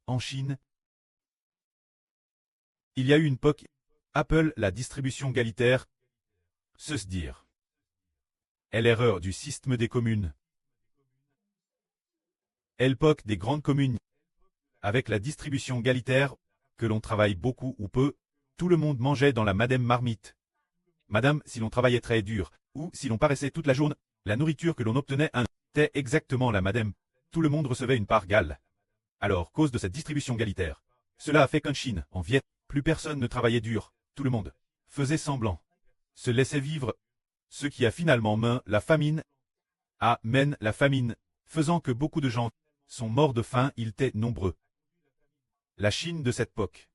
En Chine, il y a eu une époque, Apple la distribution égalitaire, se dire. Est l'erreur du système des communes. Est l'époque des grandes communes. Avec la distribution égalitaire, que l'on travaille beaucoup ou peu, tout le monde mangeait dans la madame marmite. Madame, si l'on travaillait très dur, ou si l'on paraissait toute la journée, la nourriture que l'on obtenait était exactement la madame. Tout le monde recevait une part égale. Alors, cause de cette distribution égalitaire, cela a fait qu'en Chine, en Viet, plus personne ne travaillait dur, tout le monde faisait semblant, se laissait vivre, ce qui a finalement mené la famine, la famine, faisant que beaucoup de gens sont morts de faim, ils étaient nombreux. La Chine de cette époque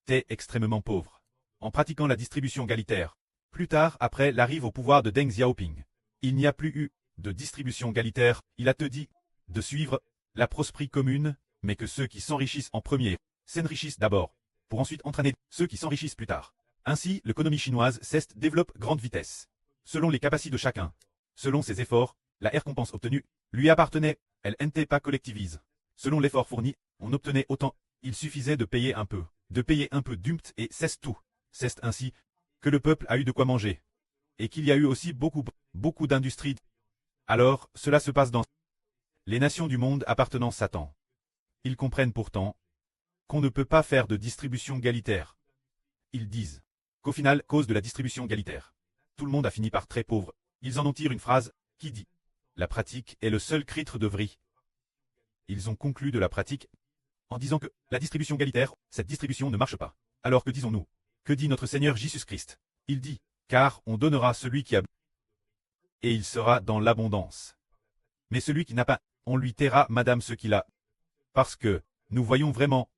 était extrêmement pauvre, en pratiquant la distribution égalitaire. Plus tard, après l'arrivée au pouvoir de Deng Xiaoping, il n'y a plus eu de distribution égalitaire, il a te dit de suivre la prospérité commune, mais que ceux qui s'enrichissent en premier s'enrichissent d'abord, pour ensuite entraîner ceux qui s'enrichissent plus tard. Ainsi, l'économie chinoise développe grande vitesse. Selon les capacités de chacun, selon ses efforts, la récompense obtenue lui appartenait, elle n'était pas collectivise. Selon l'effort fourni, on obtenait autant, il suffisait de payer un peu d'umpt et c'est tout. C'est ainsi que le peuple a eu de quoi manger. Et qu'il y a eu aussi beaucoup d'industries. Alors, cela se passe dans les nations du monde appartenant à Satan. Ils comprennent pourtant qu'on ne peut pas faire de distribution égalitaire. Ils disent qu'au final, cause de la distribution égalitaire, tout le monde a fini par très pauvre. Ils en ont tiré une phrase qui dit « La pratique est le seul critre de vrai ». Ils ont conclu de la pratique en disant que la distribution égalitaire, cette distribution ne marche pas. Alors que disons-nous? Que dit notre Seigneur Jésus-Christ? Il dit « Car on donnera à celui qui a et il sera dans l'abondance. Mais celui qui n'a pas, on lui taira madame ce qu'il a. » Parce que nous voyons vraiment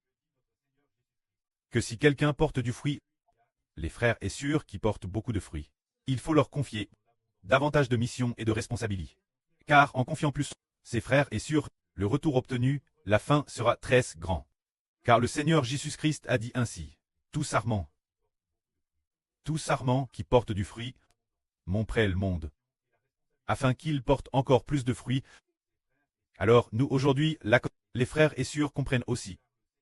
que si quelqu'un porte du fruit, les frères et sœurs qui portent beaucoup de fruits, il faut leur confier davantage de missions et de responsabilités. Car en confiant plus ses frères et sœurs, le retour obtenu, la fin sera très grand. Car le Seigneur Jésus-Christ a dit ainsi, tout sarment qui porte du fruit, mon prêt le monde, afin qu'il porte encore plus de fruits. Alors nous aujourd'hui, les frères et sœurs comprennent aussi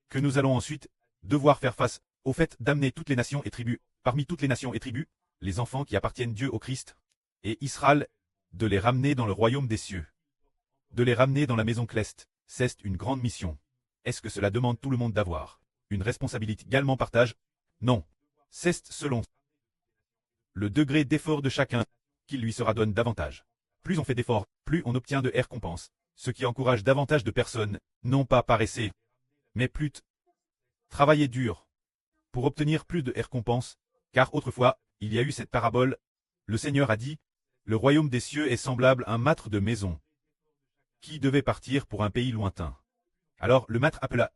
que nous allons ensuite devoir faire face au fait d'amener toutes les nations et tribus, parmi toutes les nations et tribus, les enfants qui appartiennent Dieu au Christ, et Israël, de les ramener dans le royaume des cieux, de les ramener dans la maison céleste. C'est une grande mission. Est-ce que cela demande tout le monde d'avoir une responsabilité également partage? Non. C'est selon le degré d'effort de chacun qu'il lui sera donné davantage. Plus on fait d'efforts, plus on obtient de récompenses, ce qui encourage davantage de personnes, non pas paresser, mais plutôt travailler dur pour obtenir plus de récompenses, car autrefois, il y a eu cette parabole, le Seigneur a dit, le royaume des cieux est semblable à un maître de maison qui devait partir pour un pays lointain. Alors le maître appela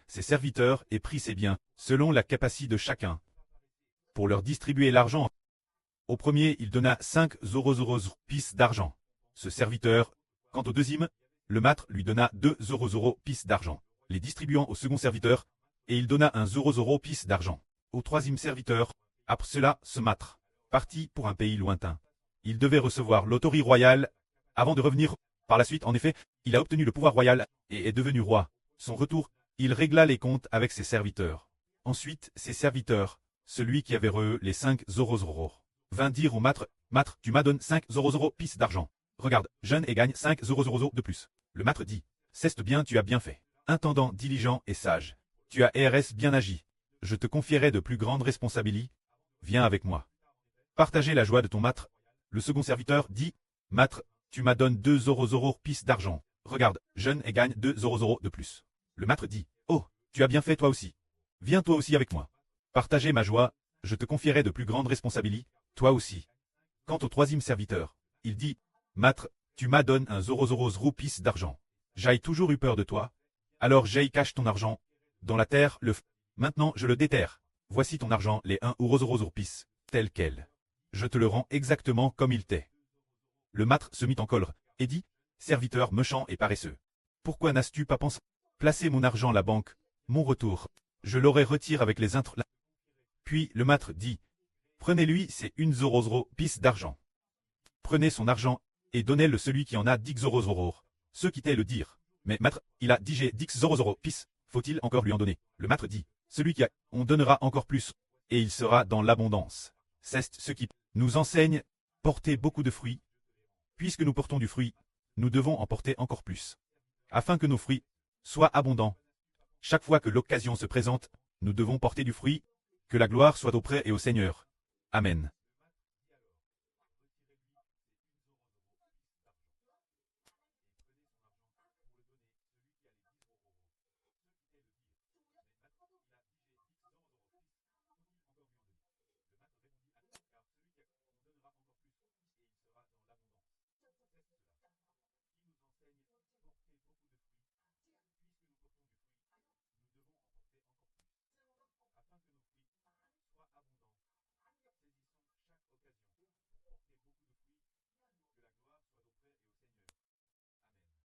ses serviteurs et prit ses biens, selon la capacité de chacun, pour leur distribuer l'argent. Au premier, il donna 5 pièces d'argent. Ce serviteur, quant au deuxième, le maître lui donna 2 pièces d'argent, les distribuant au second serviteur, et il donna 1 pièce d'argent. Au troisième serviteur, après cela, ce maître partit pour un pays lointain. Il devait recevoir l'autorité royale avant de revenir. Par la suite, en effet, il a obtenu le pouvoir royal et est devenu roi. Son retour, il régla les comptes avec ses serviteurs. Ensuite, ses serviteurs, celui qui avait les 5 vint dire au maître, « Maître, tu m'as donné 5 pièces d'argent. Regarde, jeune et gagne 5 de plus. » Le maître dit, « C'est bien, tu as bien fait. Intendant diligent et sage. Tu as bien agi. Je te confierai de plus grandes responsabilités. Viens avec moi. Partagez la joie de ton maître. » Le second serviteur dit, « Maître, tu m'as donné 2 pièces d'argent. Regarde, jeune et gagne 2 de plus. » Le maître dit, « Oh, tu as bien fait toi aussi. Viens toi aussi avec moi. Partagez ma joie, je te confierai de plus grandes responsabilités, toi aussi. » Quant au troisième serviteur, il dit, « Maître, tu m'as donné 1 pièce d'argent. J'ai toujours eu peur de toi. Alors j'ai caché ton argent dans la terre, maintenant je le déterre. Voici ton argent, les 1 pièce, tel quel. Je te le rends exactement comme il t'est. » Le maître se mit en colère, et dit, « Serviteur méchant et paresseux. Pourquoi n'as-tu pas pensé placer mon argent à la banque, mon retour, je l'aurais retiré avec les intres. » Puis le maître dit, « Prenez-lui ces 1 pièce d'argent. Prenez son argent, et donnez-le celui qui en a 10 ce qui t'est le dire. Mais maître, il a dit j'ai 10 pièce. Faut-il encore lui en donner? Le maître dit, celui qui a, on donnera encore plus, et il sera dans l'abondance. C'est ce qui nous enseigne, porter beaucoup de fruits. Puisque nous portons du fruit, nous devons en porter encore plus. Afin que nos fruits soient abondants. Chaque fois que l'occasion se présente, nous devons porter du fruit, que la gloire soit auprès et au Seigneur. Amen.